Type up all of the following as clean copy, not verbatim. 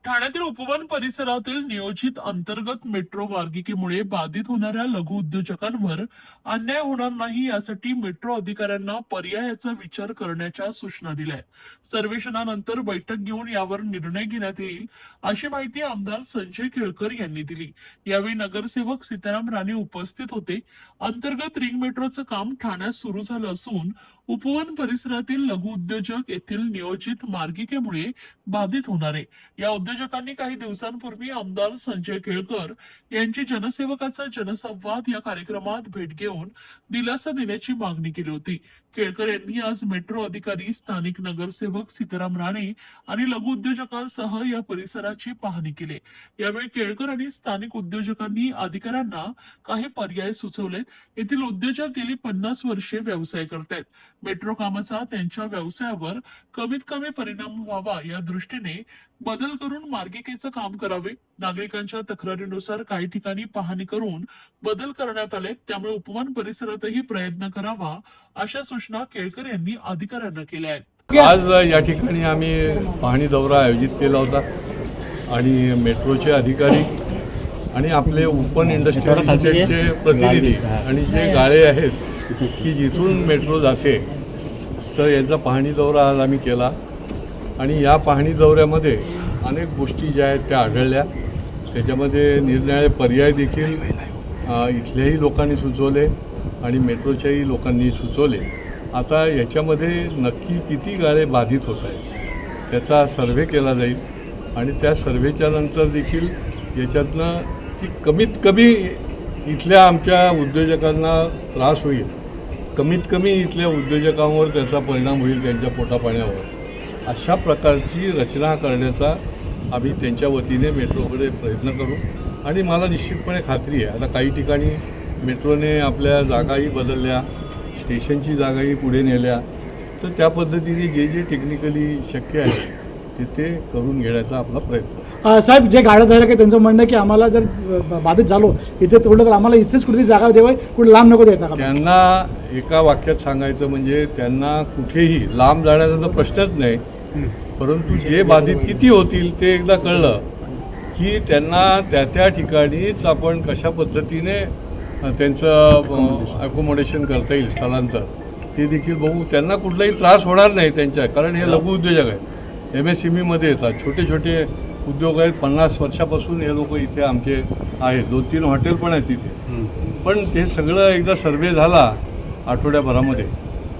ठाण्यातील उपवन परिसरातील नियोजित अंतर्गत मेट्रो मार्गिकेमुळे बाधित होणाऱ्या लघु उद्योजकांवर अन्याय होणार नाही यासाठी मेट्रो अधिकाऱ्यांना पर्यायाचा विचार करण्याच्या सूचना दिल्या आहेत। सर्वेक्षणानंतर बैठक घेऊन यावर निर्णय घेण्यात येईल अशी माहिती आमदार संजय केळकर यांनी दिली। यावेळी नगरसेवक सीताराम राणे उपस्थित होते। अंतर्गत रिंग मेट्रोचं काम ठाण्यात सुरू झालं असून उपवन परिसरातील लघु उद्योजक येथील नियोजित मार्गिकेमुळे बाधित होणार आहे। या उद्योजकांनी काही दिवसांपूर्वी आमदार संजय केळकर यांची जनसेवकाचा जनसंवाद या कार्यक्रमात भेट घेऊन दिलासा देण्याची मागणी केली होती। केळकर यांनी आज मेट्रो अधिकारी, स्थानिक नगरसेवक सीताराम राणे आणि लघु उद्योजकांसह या परिसराची पाहणी केली। यावेळी केळकर आणि स्थानिक उद्योजकांनी अधिकाऱ्यांना काही पर्याय सुचवले। येथील उद्योजक गेली 50 वर्षे व्यवसाय करतात। मेट्रो कामाचा त्यांच्या व्यवसायावर कमीत कमी परिणाम व्हावा या दृष्टीने बदल करून मार्गिकेचं काम करावे। नागरिकांच्या तक्रारीनुसार काही ठिकाणी पाहणी करून बदल करण्यात आले, त्यामुळे उपवन परिसरातही प्रयत्न करावा अशा सूचना केळकर यांनी अधिकाऱ्यांना केल्या आहेत। आज या ठिकाणी आम्ही पाहणी दौरा आयोजित केला होता आणि मेट्रोचे अधिकारी आणि आपले ओपन इंडस्ट्रियल इस्टेटचे प्रतिनिधी आणि जे गाळे आहेत की जिथून मेट्रो जाते तर यांचा पाहणी दौरा आज आम्ही केला आणि या पाहणी दौऱ्यामध्ये अनेक गोष्टी ज्या आहेत त्या आढळल्या। त्याच्यामध्ये निरनिराळे पर्याय देखील इथल्याही लोकांनी सुचवले आणि मेट्रोच्याही लोकांनी सुचवले। आता याच्यामध्ये नक्की किती गाळे बाधित होत आहेत त्याचा सर्व्हे केला जाईल आणि त्या सर्व्हेच्या नंतर देखील याच्यातनं की कमीत कमी इथल्या आमच्या उद्योजकांना त्रास होईल, कमीत कमी इथल्या उद्योजकांवर त्याचा परिणाम होईल, त्यांच्या पोटापाण्यावर, अशा प्रकारची रचना करण्याचा आम्ही त्यांच्या वतीने मेट्रोकडे प्रयत्न करू। आणि मला निश्चितपणे खात्री आहे आता काही ठिकाणी मेट्रोने आपल्या जागाही बदलल्या, स्टेशनची जागाही पुढे नेल्या, तर त्या पद्धतीने जे जे टेक्निकली शक्य आहे ते करून घेण्याचा आपला प्रयत्न। साहेब, जे गाड्याधारक आहे त्यांचं म्हणणं की आम्हाला जर बाधित झालो इथे तोडलं तर आम्हाला इथेच कुठेतरी जागा द्यावी, कुठे लांब नको द्यायचा का? त्यांना एका वाक्यात सांगायचं म्हणजे त्यांना कुठेही लांब जाण्याचा तर प्रश्नच नाही, परंतु जे बाधित किती होतील ते एकदा कळलं की त्यांना त्या ठिकाणीच आपण कशा पद्धतीने त्यांचं अकोमोडेशन करता येईल, स्थलांतर, ते देखील बघू। त्यांना कुठलाही त्रास होणार नाही त्यांच्या, कारण हे लघु उद्योजक आहेत, MSMEमध्ये येतात, छोटे छोटे उद्योग आहेत। 50 वर्षापासून हे लोक इथे आमचे आहेत, 2-3 हॉटेल पण आहेत तिथे। पण ते सगळं एकदा सर्वे झाला आठवड्याभरामध्ये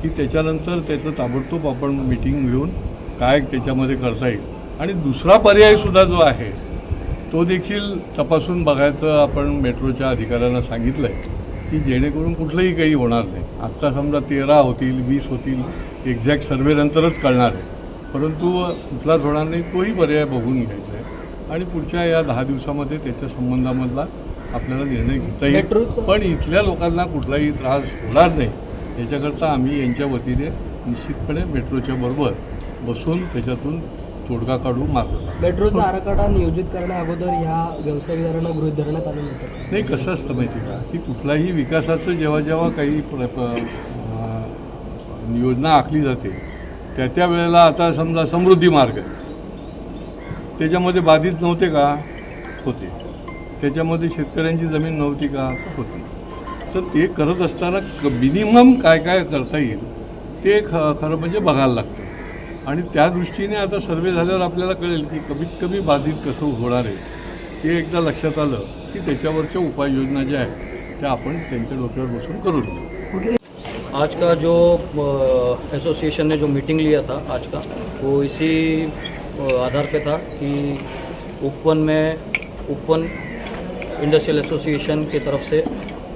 की त्याच्यानंतर त्याचं ताबडतोब आपण मीटिंग घेऊन काय त्याच्यामध्ये करता येईल आणि दुसरा पर्यायसुद्धा जो आहे तो देखील तपासून बघायचं आपण मेट्रोच्या अधिकाऱ्यांना सांगितलं आहे की जेणेकरून कुठलंही काही होणार नाही। आत्ता समजा 13 होतील, 20 होतील, एक्झॅक्ट सर्वेनंतरच कळणार आहे, परंतु कुठलाच होणार नाही, तोही पर्याय बघून घ्यायचा आहे आणि पुढच्या या 10 दिवसामध्ये त्याच्या संबंधामधला आपल्याला निर्णय घेता येईल। पण इथल्या लोकांना कुठलाही त्रास होणार नाही याच्याकरता आम्ही यांच्या वतीने निश्चितपणे मेट्रोच्या बरोबर बसून त्याच्यातून तोडगा काढू, मार्ग। मेट्रोचा आराखडा नियोजित करण्या अगोदर ह्या व्यावसायिकांना गृहीत धरण्यात आले नव्हते? नाही, कसं असतं माहिती का की कुठलाही विकासाचं जेव्हा काही योजना आखली जाते त्या वेळेला आता समजा समृद्धी मार्ग त्याच्यामध्ये बाधित नव्हते का? होते। त्याच्यामध्ये शेतकऱ्यांची जमीन नव्हती का? होती। तर ते करत असताना मिनिमम काय काय करता येईल ते खरं म्हणजे बघायला लागतं आणि त्या दृष्टीने आता सर्वे झाल्यावर आपल्याला कळेल की कमीत कमी बाधित कसं होणार आहे। ते एकदा लक्षात आलं की त्याच्यावरच्या उपाययोजना ज्या आहेत त्या आपण त्यांच्या डोक्यावर बसून करून घेऊ। आज का जो एसोसिएशन ने जो मीटिंग लिया था आज का, वो इसी आधार पे था कि उपवन इंडस्ट्रियल एसोसिएशन की तरफ से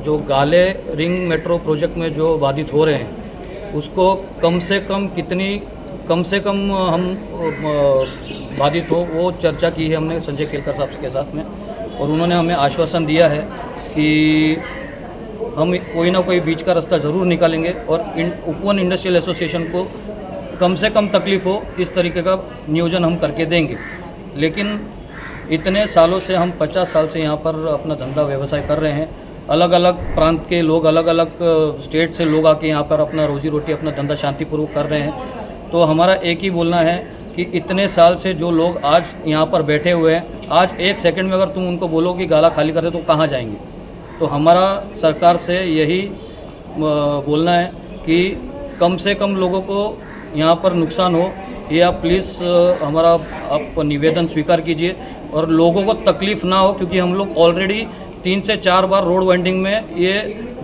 जो गाले रिंग मेट्रो प्रोजेक्ट में जो बाधित हो रहे हैं उसको कम से कम हम बाधित हो वो चर्चा की है हमने संजय केलकर साहब के साथ में, और उन्होंने हमें आश्वासन दिया है कि हम कोई ना कोई बीच का रास्ता ज़रूर निकालेंगे और उपवन इंडस्ट्रियल एसोसिएशन को कम से कम तकलीफ़ हो इस तरीके का नियोजन हम करके देंगे। लेकिन इतने सालों से हम 50 साल से यहाँ पर अपना धंधा व्यवसाय कर रहे हैं, अलग अलग प्रांत के लोग, अलग अलग स्टेट से लोग आके यहाँ पर अपना रोजी रोटी, अपना धंधा शांतिपूर्वक कर रहे हैं। तो हमारा एक ही बोलना है कि इतने साल से जो लोग आज यहाँ पर बैठे हुए हैं, आज एक सेकंड में अगर तुम उनको बोलो कि गाला खाली कर दे तो कहाँ जाएंगे। तो हमारा सरकार से यही बोलना है कि कम से कम लोगों को यहाँ पर नुकसान हो, ये आप प्लीज़ हमारा आप निवेदन स्वीकार कीजिए और लोगों को तकलीफ़ ना हो, क्योंकि हम लोग ऑलरेडी 3 से 4 बार रोड वाइंडिंग में ये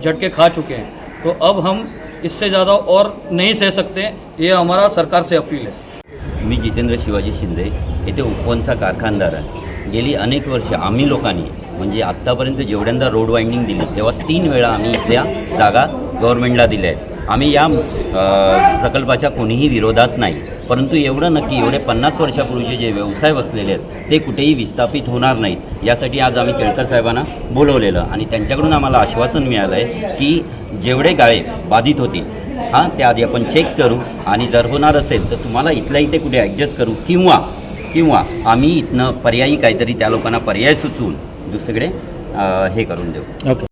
झटके खा चुके हैं। तो अब हम इससे ज़्यादा और नहीं सह सकते, ये हमारा सरकार से अपील है। मी जितेंद्र शिवाजी शिंदे येथे उपवनचा कारखानदार आहे। गेली अनेक वर्ष आम्ही लोकांनी म्हणजे आत्तापर्यंत जेवढ्यांदा रोड वाइंडिंग दिली तेव्हा 3 वेळा आम्ही इथल्या जागा गव्हर्नमेंटला दिल्या आहेत। आम्ही या प्रकल्पाच्या कोणीही विरोधात नाही, परंतु एवढं नक्की एवढे 50 वर्षापूर्वीचे जे व्यवसाय बसलेले आहेत ते कुठेही विस्थापित होणार नाहीत, यासाठी आज आम्ही केळकर साहेबांना बोलवलेलं आणि त्यांच्याकडून आम्हाला आश्वासन मिळालं आहे की जेवढे गाळे बाधित होतील त्या आधी आपण चेक करू आणि जर होणार असेल तर तुम्हाला इथल्या इथे कुठे ॲडजस्ट करू किंवा आम्ही इथनं पर्यायी काहीतरी त्या लोकांना पर्याय सुचवून दुसरीकडे हे करून देऊ। ओके.